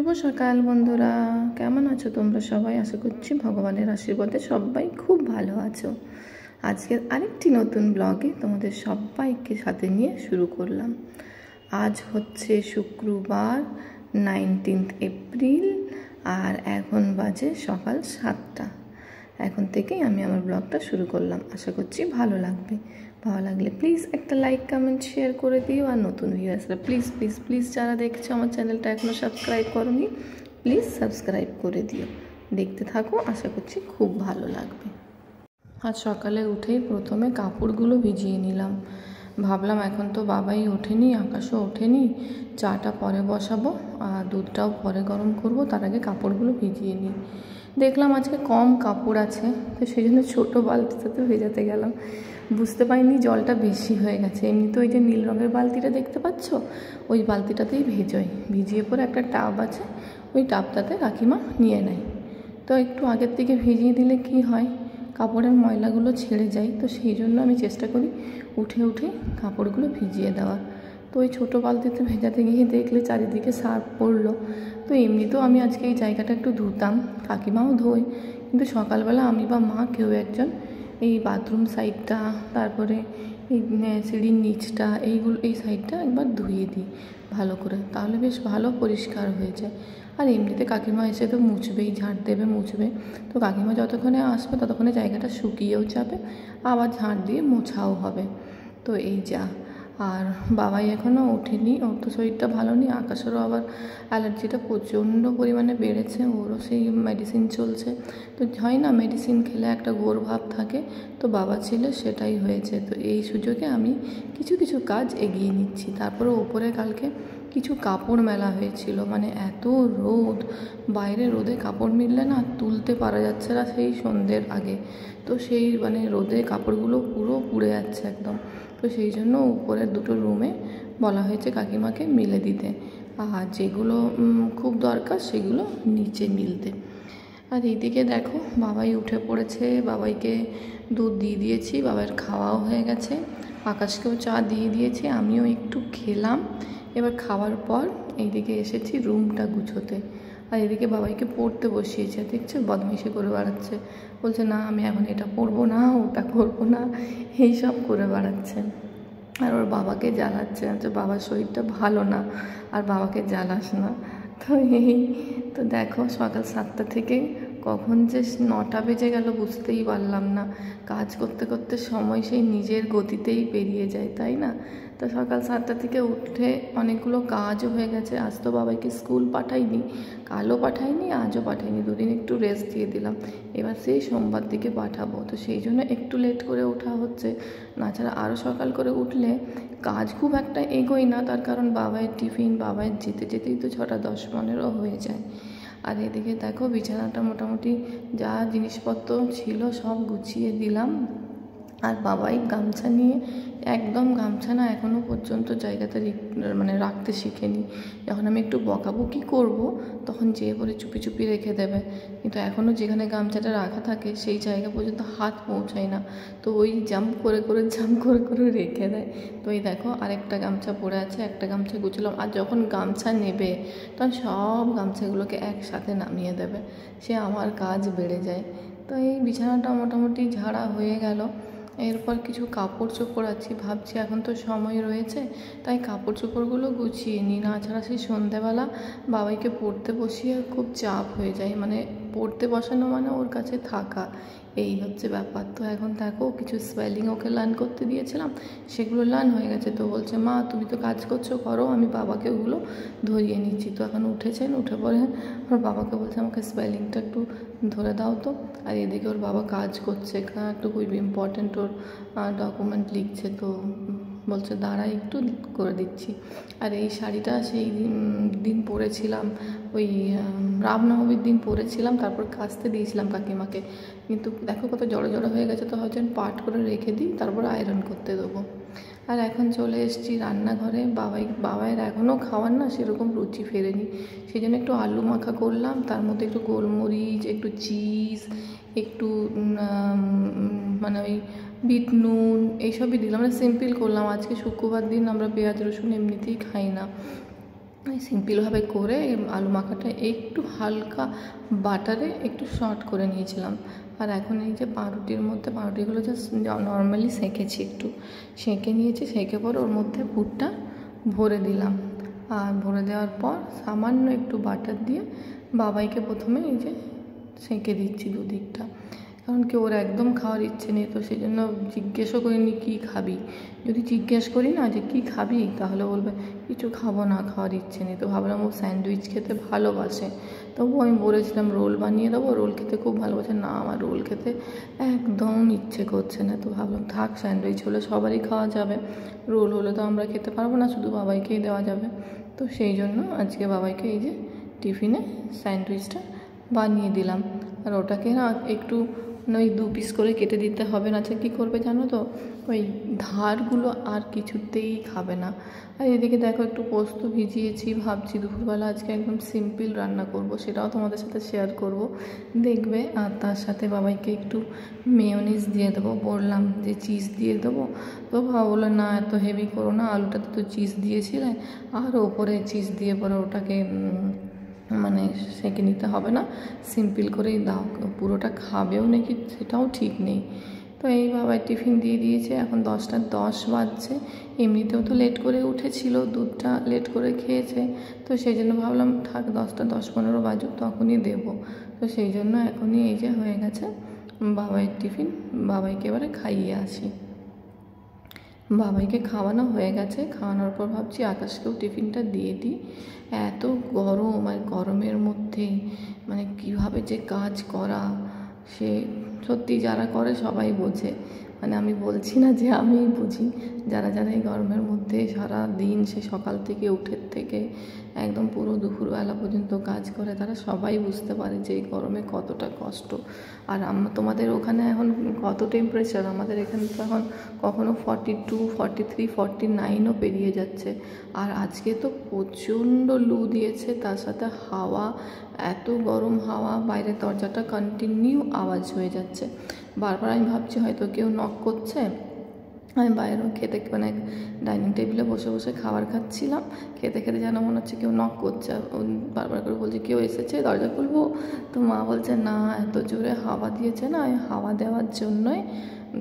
শুভ সকাল বন্ধুরা, কেমন আছো তোমরা সবাই? আশা করছি ভগবানের আশীর্বাদে সবাই খুব ভালো আছো। আজকের আরেকটি নতুন ব্লগে তোমাদের সবাইকে সাথে নিয়ে শুরু করলাম। আজ হচ্ছে শুক্রবার 19 এপ্রিল আর এখন বাজে সকাল 7টা। এখন থেকেই আমি আমার ব্লগটা শুরু করলাম। আশা করছি ভালো লাগবে। ভালো লাগলে প্লিজ একটা লাইক কমেন্ট শেয়ার করে দিও। আর নতুন ভিউয়ার্সরা প্লিজ প্লিজ প্লিজ যারা দেখছো আমার চ্যানেলটা এখনও সাবস্ক্রাইব করোনি, প্লিজ সাবস্ক্রাইব করে দিও। দেখতে থাকো, আশা করছি খুব ভালো লাগবে। আজ সকালে উঠেই প্রথমে কাপড়গুলো ভিজিয়ে নিলাম। ভাবলাম এখন তো বাবাই ওঠেনি, আকাশও ওঠেনি, চাটা পরে বসাবো আর দুধটাও পরে গরম করব, তার আগে কাপড়গুলো ভিজিয়ে নিই। দেখলাম আজকে কম কাপড় আছে, তো সেই জন্য ছোটো বালতিটাতে ভেজাতে গেলাম। বুঝতে পারিনি জলটা বেশি হয়ে গেছে। এমনি তো ওই যে নীল রঙের বালতিটা দেখতে পাচ্ছ, ওই বালতিটাতেই ভেজোই। ভিজিয়ে পরে একটা টাব আছে, ওই টাবটাতে কাকিমা নিয়ে নেয়। তো একটু আগের থেকে ভিজিয়ে দিলে কি হয়, কাপড়ের ময়লাগুলো ছেড়ে যায়। তো সেই জন্য আমি চেষ্টা করি উঠে উঠে কাপড়গুলো ভিজিয়ে দেওয়া। তো ওই ছোটো বালতিতে ভেজাতে গিয়ে দেখলে চারিদিকে সার্ফ পড়লো। তো এমনিতেও আমি আজকে এই জায়গাটা একটু ধুতাম, কাকিমাও ধোয়, কিন্তু সকালবেলা আমি বা মা কেউ একজন এই বাথরুম সাইডটা, তারপরে এই সিঁড়ির নিচটা, এই সাইডটা একবার ধুয়ে দিই ভালো করে, তাহলে বেশ ভালো পরিষ্কার হয়ে যায়। আর এমনিতে কাকিমা এসে তো মুছবেই, ঝাঁট দেবে, মুছবে। তো কাকিমা যতক্ষণে আসবে ততক্ষণে জায়গাটা শুকিয়েও যাবে, আবার ঝাঁট দিয়ে মোছাও হবে। তো এই যা। আর বাবাই এখনও ওঠেনি, ওর তো শরীরটা ভালো নেই। আকাশেরও আবার অ্যালার্জিটা প্রচণ্ড পরিমাণে বেড়েছে, ওরও সেই মেডিসিন চলছে। তো হয় না, মেডিসিন খেলে একটা ঘোর ভাব থাকে, তো বাবা ছিল সেটাই হয়েছে। তো এই সুযোগে আমি কিছু কিছু কাজ এগিয়ে নিচ্ছি। তারপরে ওপরে কালকে কিছু কাপড় মেলা হয়েছিল, মানে এত রোদ, বাইরে রোদে কাপড় মিললে না তুলতে পারা যাচ্ছে না সেই সন্ধ্যের আগে। তো সেই মানে রোদে কাপড়গুলো পুরো পুড়ে যাচ্ছে একদম। তো সেই জন্য উপরের দুটো রুমে বলা হয়েছে কাকিমাকে মিলে দিতে, আর যেগুলো খুব দরকার সেগুলো নিচে মিলতে। আর এইদিকে দেখো বাবাই উঠে পড়েছে, বাবাইকে দুধ দিয়ে দিয়েছি, বাবার খাওয়াও হয়ে গেছে, আকাশকেও চা দিয়ে দিয়েছি, আমিও একটু খেলাম। এবার খাওয়ার পর এইদিকে এসেছি রুমটা গুছোতে। আর এদিকে বাবাইকে পড়তে বসিয়েছে, দেখছো বদমাইশি করে বেড়াচ্ছে, বলছে না আমি এখন এটা পড়বো না, ওটা করবো না, এইসব করে বেড়াচ্ছে। আর ওর বাবাকে জ্বালাচ্ছে, যে বাবার শরীরটা ভালো না আর বাবাকে জ্বালাস না। তো তো দেখো সকাল 7টা থেকে কখন যে 9টা বেজে গেল বুঝতেই পারলাম না। কাজ করতে করতে সময় সেই নিজের গতিতেই পেরিয়ে যায়, তাই না? তো সকাল 7টা থেকে উঠে অনেকগুলো কাজও হয়ে গেছে। আজ তো বাবাকে স্কুল পাঠাইনি, কালও পাঠাইনি, আজও পাঠাইনি, দুদিন একটু রেস্ট দিয়ে দিলাম। এবার সেই সোমবার দিকে পাঠাবো, তো সেই জন্য একটু লেট করে ওঠা হচ্ছে। তাছাড়া আরও সকাল করে উঠলে কাজ খুব একটা এগোই না, তার কারণ বাবাইয়ের টিফিন, বাবাইয়ের যেতে যেতেই তো 6টা 10-15 হয়ে যায়। আর এদিকে দেখো বিছানাটা মোটামুটি যা জিনিসপত্র ছিল সব গুছিয়ে দিলাম। আর বাবাই গামছা নিয়ে, একদম গামছা না এখনও পর্যন্ত জায়গাতে মানে রাখতে শিখেনি। যখন আমি একটু বকাবকি করব তখন যেয়ে পরে চুপি চুপি রেখে দেবে, কিন্তু এখনও যেখানে গামছাটা রাখা থাকে সেই জায়গা পর্যন্ত হাত পৌঁছায় না। তো ওই জাম্প করে করে রেখে দেয়। তো এই দেখো আরেকটা গামছা পড়ে আছে, একটা গামছা গুছলাম। আর যখন গামছা নেবে তখন সব গামছাগুলোকে একসাথে নামিয়ে দেবে, সে আমার কাজ বেড়ে যায়। তো এই বিছানাটা মোটামুটি ঝাড়া হয়ে গেল। এরপর কিছু কাপড় চোপড় আছে, ভাবছি এখন তো সময় রয়েছে তাই কাপড় চোপড়গুলো গুছিয়ে নিই, না ছাড়া সেই সন্ধ্যেবেলা বাবাইকে পড়তে বসিয়ে খুব চাপ হয়ে যায়। মানে পড়তে বসানো মানে ওর কাছে থাকা, এই হচ্ছে ব্যাপার। তো এখন দেখো কিছু স্পেলিং ওকে লার্ন করতে দিয়েছিলাম, সেগুলো লার্ন হয়ে গেছে। তো বলছে মা তুমি তো কাজ করছো, করো, আমি বাবাকে ওগুলো ধরিয়ে নিচ্ছি। তো এখন উঠেছেন, উঠে পড়ে ওর বাবাকে বলছে আমাকে স্পেলিংটা একটু ধরে দাও তো। আর এদিকে ওর বাবা কাজ করছে, একটু খুব ইম্পর্টেন্ট ওর ডকুমেন্ট লিখছে, তো বলছে দাঁড়া একটু করে দিচ্ছি। আর এই শাড়িটা সেই দিন পরেছিলাম, ওই রামনবমীর দিন পরেছিলাম, তারপর কাচতে দিয়েছিলাম কাকিমাকে, কিন্তু দেখো কত জড়ো জড়ো হয়ে গেছে। তো হয়তো পাট করে রেখে দিই, তারপর আয়রন করতে দেবো। আর এখন চলে এসেছি রান্নাঘরে। বাবাইয়ের এখনও খাওয়ার না সেরকম রুচি ফেরেনি, সেই জন্য একটু আলু মাখা করলাম, তার মধ্যে একটু গোলমরিচ, একটু চিজ, একটু মানে ওই বিট নুন এইসবই দিলাম, মানে সিম্পল করলাম। আজকে শুক্রবার দিন আমরা পেঁয়াজ রসুন এমনিতেই খাই না, সিম্পলভাবে করে আলু মাখাটা একটু হালকা বাটারে একটু শর্ট করে নিয়েছিলাম। আর এখন এই যে পাউরুটির মধ্যে পাউরুটিগুলো জাস্ট নর্মালি সেঁকেছি, একটু সেঁকে নিয়েছি, সেঁকে পর ওর মধ্যে পুরটা ভরে দিলাম। আর ভরে দেওয়ার পর সামান্য একটু বাটার দিয়ে বাবাইকে প্রথমে এই যে সেঁকে দিচ্ছি দুদিকটা, কারণ কি ওর একদম খাওয়ার ইচ্ছে নেই, তো সেই জন্য জিজ্ঞেসও করিনি কী খাবি। যদি জিজ্ঞেস করি না যে কী খাবি, তাহলে বলবে কিছু খাবো না, খাওয়ার ইচ্ছে নেই। তো ভাবলাম ও স্যান্ডউইচ খেতে ভালোবাসে, তবুও আমি বলেছিলাম রোল বানিয়ে দেবো, রোল খেতে খুব ভালোবাসে। না, আমার রোল খেতে একদম ইচ্ছে করছে না। তো ভাবলাম থাক, স্যান্ডউইচ হলে সবারই খাওয়া যাবে, রোল হলে তো আমরা খেতে পারবো না, শুধু বাবাইকেই দেওয়া যাবে। তো সেই জন্য আজকে বাবাইকে এই যে টিফিনে স্যান্ডউইচটা বানিয়ে দিলাম। আর ওটাকে না একটু ওই 2 পিস করে কেটে দিতে হবে, না কী করবে জানো তো, ওই ধারগুলো আর কিছুতেই খাবে না। আর এদিকে দেখো একটু পোস্ত ভিজিয়েছি, ভাবছি দুপুরবেলা আজকে একদম সিম্পল রান্না করব, সেটাও তোমাদের সাথে শেয়ার করব, দেখবে। আর তার সাথে বাবাইকে একটু মেয়োনিজ দিয়ে দেবো, বললাম যে চিজ দিয়ে দেবো, তো বললো না এত হেভি করো না, আলুটাতে তো চিজ দিয়েছিলে, আর ওপরে চিজ দিয়ে পরে ওটাকে মানে সেঁকে নিতে হবে না, সিম্পল করেই দাও। পুরোটা খাবেও নাকি সেটাও ঠিক নেই। তো এই বাবাই টিফিন দিয়ে দিয়েছে, এখন 10টা 10 বাজছে। এমনিতেও তো লেট করে উঠেছিল, দুধটা লেট করে খেয়েছে, তো সেই জন্য ভাবলাম থাক 10টা 10-15 বাজুক, তখনই দেবো। তো সেই জন্য এখনই এই যে হয়ে গেছে বাবাইয়ের টিফিন, বাবাইকে এবারে খাইয়ে আসি। বাবাইকে খাওয়ানো হয়ে গেছে, খাওয়ানোর পর ভাবছি আকাশকেও টিফিনটা দিয়ে দিই। এত গরম, আর গরমের মধ্যে মানে কীভাবে যে কাজ করা, সে সত্যি যারা করে সবাই বোঝে। মানে আমি বলছি না যে আমিই বুঝি, যারা যারা এই গরমের মধ্যে সারা দিন, সে সকাল থেকে উঠে থেকে একদম পুরো দুপুরবেলা পর্যন্ত কাজ করে, তারা সবাই বুঝতে পারে যে এই গরমে কতটা কষ্ট। আর তোমাদের ওখানে এখন কত টেম্পারেচার? আমাদের এখানে তো এখন কখনো 42, 43, 49ও পেরিয়ে যাচ্ছে। আর আজকে তো প্রচণ্ড লু দিয়েছে, তার সাথে হাওয়া, এত গরম হাওয়া, বাইরের দরজাটা কন্টিনিউ আওয়াজ হয়ে যাচ্ছে। বারবার আমি ভাবছি হয়তো কেউ নক করছে। আমি বাইরেও খেতে মানে ডাইনিং টেবিলে বসে বসে খাবার খাচ্ছিলাম, খেতে খেতে যেন মনে হচ্ছে কেউ নক করছে। বারবার করে বলছে কেউ এসেছে, দরজা খুলবো? তো মা বলছে না, এত জোরে হাওয়া দিয়েছে না, হাওয়া দেওয়ার জন্যই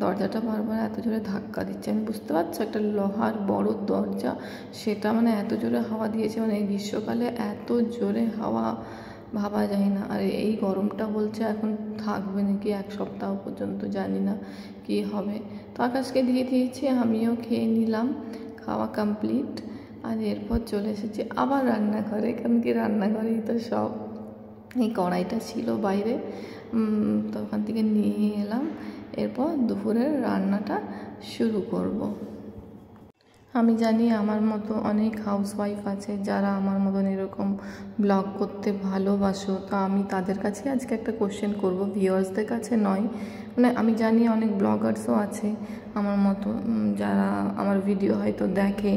দরজাটা বারবার এত জোরে ধাক্কা দিচ্ছে। আমি বুঝতে পারছি একটা লোহার বড় দরজা, সেটা মানে এত জোরে হাওয়া দিয়েছে, মানে এই গ্রীষ্মকালে এত জোরে হাওয়া ভাবা যায় না। আর এই গরমটা বলছে এখন থাকবে নাকি 1 সপ্তাহ পর্যন্ত, জানি না কী হবে। তো আকাশকে দিয়ে দিয়েছি, আমিও খেয়ে নিলাম, খাওয়া কমপ্লিট। আর এরপর চলে এসেছি আবার রান্নাঘরে, কারণ কি রান্নাঘরেই তো সব। এই কড়াইটা ছিল বাইরে, তো ওখান থেকে নিয়ে এলাম। এরপর দুপুরের রান্নাটা শুরু করব। আমি জানি আমার মতো অনেক হাউসওয়াইফ আছে যারা আমার মতন এরকম ব্লগ করতে ভালোবাসো, তো আমি তাদের কাছে আজকে একটা কোশ্চেন করব, ভিউয়ার্সদের কাছে নয়। মানে আমি জানি অনেক ব্লগার্সও আছে আমার মতো, যারা আমার ভিডিও হয়তো দেখে,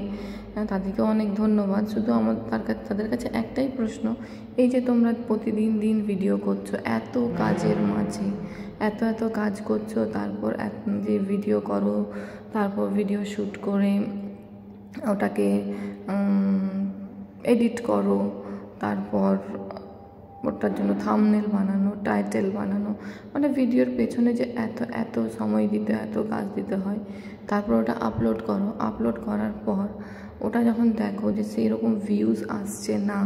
তাদেরকেও অনেক ধন্যবাদ। শুধু তাদের কাছে একটাই প্রশ্ন, এই যে তোমরা প্রতিদিন ভিডিও করছো, এত কাজের মাঝে এত কাজ করছো, তারপর যে ভিডিও করো, তারপর ভিডিও শ্যুট করে ওটাকে এডিট করো, তারপর ওটার জন্য থাম্বনেল বানানো, টাইটেল বানানো, মানে ভিডিওর পেছনে যে এত সময় দিতে, এত কাজ দিতে হয়, তারপর ওটা আপলোড করো। আপলোড করার পর ওটা যখন দেখো যে সেই রকম ভিউজ আসছে না,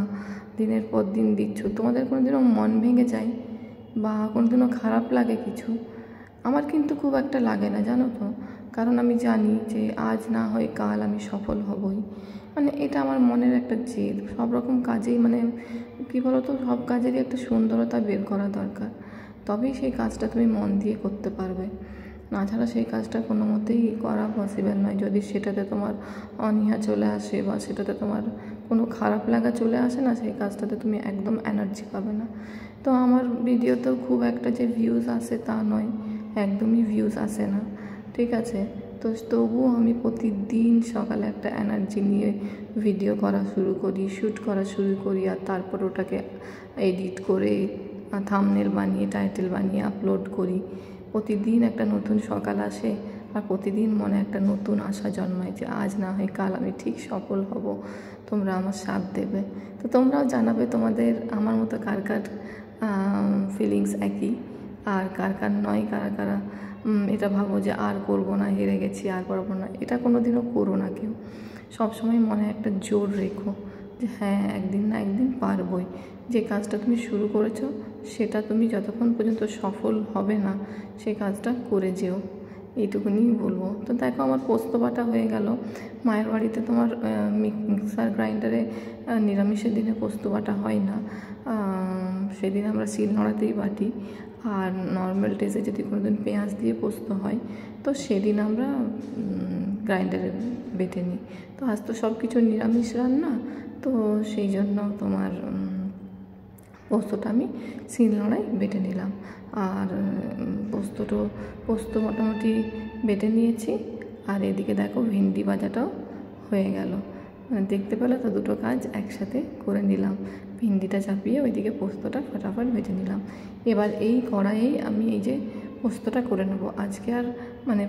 দিনের পর দিন দিচ্ছ, তোমাদের কোনোদিনও মন ভেঙে যায় বা কোনোদিনও খারাপ লাগে কিছু? আমার কিন্তু খুব একটা লাগে না, জানো তো, কারণ আমি জানি যে আজ না হয় কাল আমি সফল হবই। মানে এটা আমার মনের একটা জেদ। সব রকম কাজেই মানে কী বলো তো, সব কাজেরই একটা সুন্দরতা বের করা দরকার, তবেই সেই কাজটা তুমি মন দিয়ে করতে পারবে। না ছাড়া সেই কাজটা কোনো মতেই করা পসিবল নয়। যদি সেটাতে তোমার অনীহা চলে আসে বা সেটাতে তোমার কোনো খারাপ লাগা চলে আসে না, সেই কাজটাতে তুমি একদম এনার্জি পাবে না। তো আমার ভিডিওতেও খুব একটা যে ভিউজ আসে তা নয়, একদমই ভিউজ আসে না, ঠিক আছে। তো তবুও আমি প্রতিদিন সকালে একটা এনার্জি নিয়ে ভিডিও করা শুরু করি, শ্যুট করা শুরু করি, আর তারপর ওটাকে এডিট করে থাম্বনেল বানিয়ে, টাইটেল বানিয়ে আপলোড করি। প্রতিদিন একটা নতুন সকাল আসে, আর প্রতিদিন মনে একটা নতুন আশা জন্মায় যে আজ না হয় কাল আমি ঠিক সফল হব। তো তোমরা আমার সাথ দেবে। তো তোমরাও জানাবে তোমাদের আমার মতো কার কার ফিলিংস একই, আর কার কার নয়, কারা কারা এটা ভাবো যে আর করবো না, হেরে গেছি, আর পারবো না। এটা কোনো দিনও করো না কেউ। সবসময় মনে একটা জোর রেখো যে হ্যাঁ একদিন না একদিন পারবই। যে কাজটা তুমি শুরু করেছো সেটা তুমি যতক্ষণ পর্যন্ত সফল হবে না সেই কাজটা করে যেও, এইটুকুনি বলবো। তো দেখো আমার পোস্ত বাটা হয়ে গেল। মায়ের বাড়িতে তোমার মিক্সার গ্রাইন্ডারে নিরামিষের দিনে পোস্ত বাটা হয় না, সেদিন আমরা শিলনোড়াতেই বাটি। আর নর্মাল ডেজে যদি কোনো দিন পেঁয়াজ দিয়ে পোস্ত হয় তো সেদিন আমরা গ্রাইন্ডারে বেটে নিই। তো আজ তো সব কিছু নিরামিষ রান্না, তো সেই জন্য তোমার পোস্তটা আমি শিলনোড়ায় বেটে নিলাম। আর পোস্ত মোটামুটি বেটে নিয়েছি। আর এদিকে দেখো ভেন্ডি ভাজাটাও হয়ে গেল। দেখতে পেলে তো দুটো কাজ একসাথে করে নিলাম। ভেন্ডিটা চাপিয়ে ওইদিকে পোস্তটা ফটাফট ভেজে নিলাম। এবার এই কড়াইয়েই আমি এই যে পোস্তটা করে নেবো। আজকে আর মানে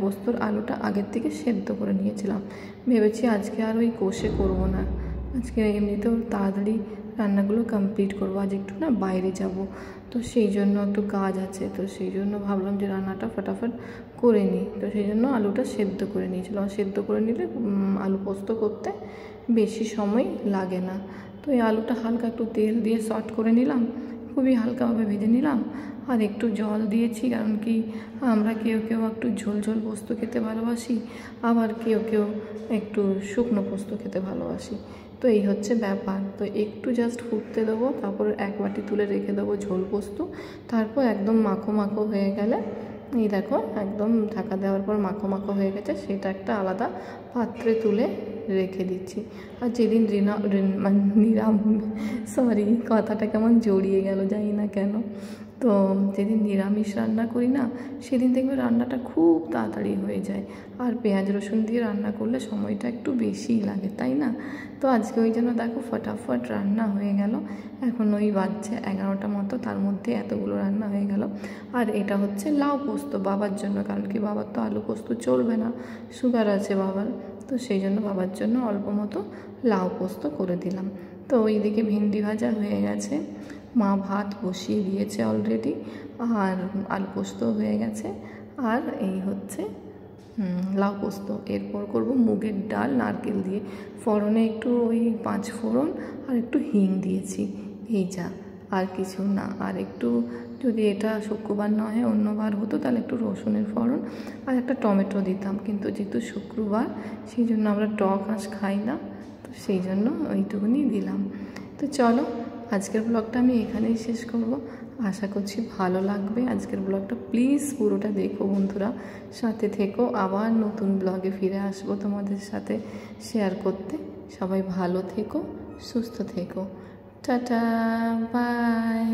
পোস্তর আলুটা আগের থেকে সেদ্ধ করে নিয়েছিলাম, ভেবেছি আজকে আর ওই কষে করবো না, আজকে এমনিতেও তাড়াতাড়ি রান্নাগুলো কমপ্লিট করবো। আজ একটু না বাইরে যাব, তো সেই জন্য একটু কাজ আছে, তো সেই জন্য ভাবলাম যে রান্নাটা ফটাফট করে নিই। তো সেই জন্য আলুটা সেদ্ধ করে নিয়েছিলাম। সেদ্ধ করে নিলে আলু পোস্ত করতে বেশি সময় লাগে না। তো এই আলুটা হালকা একটু তেল দিয়ে সট করে নিলাম, খুবই হালকাভাবে ভেজে নিলাম। আর একটু জল দিয়েছি, কারণ কি আমরা কেউ কেউ একটু ঝোল ঝোল পোস্ত খেতে ভালোবাসি, আবার কেউ কেউ একটু শুকনো পোস্ত খেতে ভালোবাসি। তো এই হচ্ছে ব্যাপার। তো একটু জাস্ট ফুটতে দেবো, তারপর এক বাটি তুলে রেখে দেবো ঝোল পোস্ত। তারপর একদম মাখো মাখো হয়ে গেলে, এই দেখো একদম ঢাকা দেওয়ার পর মাখো মাখো হয়ে গেছে, সেটা একটা আলাদা পাত্রে তুলে রেখে দিচ্ছি। আর যেদিন কথাটা কেমন জড়িয়ে গেল জানি না কেন। তো যেদিন নিরামিষ রান্না করি না সেদিন দেখবে রান্নাটা খুব তাড়াতাড়ি হয়ে যায়। আর পেঁয়াজ রসুন দিয়ে রান্না করলে সময়টা একটু বেশিই লাগে, তাই না? তো আজকে ওই জন্য দেখো ফটাফট রান্না হয়ে গেল। এখন ওই বাজছে 11টা মতো, তার মধ্যে এতগুলো রান্না হয়ে গেল। আর এটা হচ্ছে লাউ পোস্ত বাবার জন্য, কারণ কি বাবার তো আলু পোস্ত চলবে না, সুগার আছে বাবার। তো সেই জন্য বাবার জন্য অল্প মতো লাউ পোস্ত করে দিলাম। তো ওইদিকে ভেন্ডি ভাজা হয়ে গেছে, মা ভাত বসিয়ে দিয়েছে অলরেডি, আর আলু পোস্ত হয়ে গেছে। আর এই হচ্ছে লাউ পোস্ত। এরপর করব মুগের ডাল নারকেল দিয়ে, ফোড়নে একটু ওই 5 ফোড়ন আর একটু হিং দিয়েছি, এই যা, আর কিছু না। আর একটু যদি এটা শুক্রবার না হয় অন্যবার হতো তাহলে একটু রসুনের ফোড়ন আর একটা টমেটো দিতাম, কিন্তু যেহেতু শুক্রবার সেই জন্য আমরা টক আঁশ খাই না, তো সেই জন্য ওইটুকুনি দিলাম। তো চলো আজকের ব্লগটা আমি এখানেই শেষ করব। আশা করছি ভালো লাগবে আজকের ব্লগটা। প্লিজ পুরোটা দেখো বন্ধুরা, সাথে থেকো। আবার নতুন ব্লগে ফিরে আসবো তোমাদের সাথে শেয়ার করতে। সবাই ভালো থেকো, সুস্থ থেকো। Tata, by.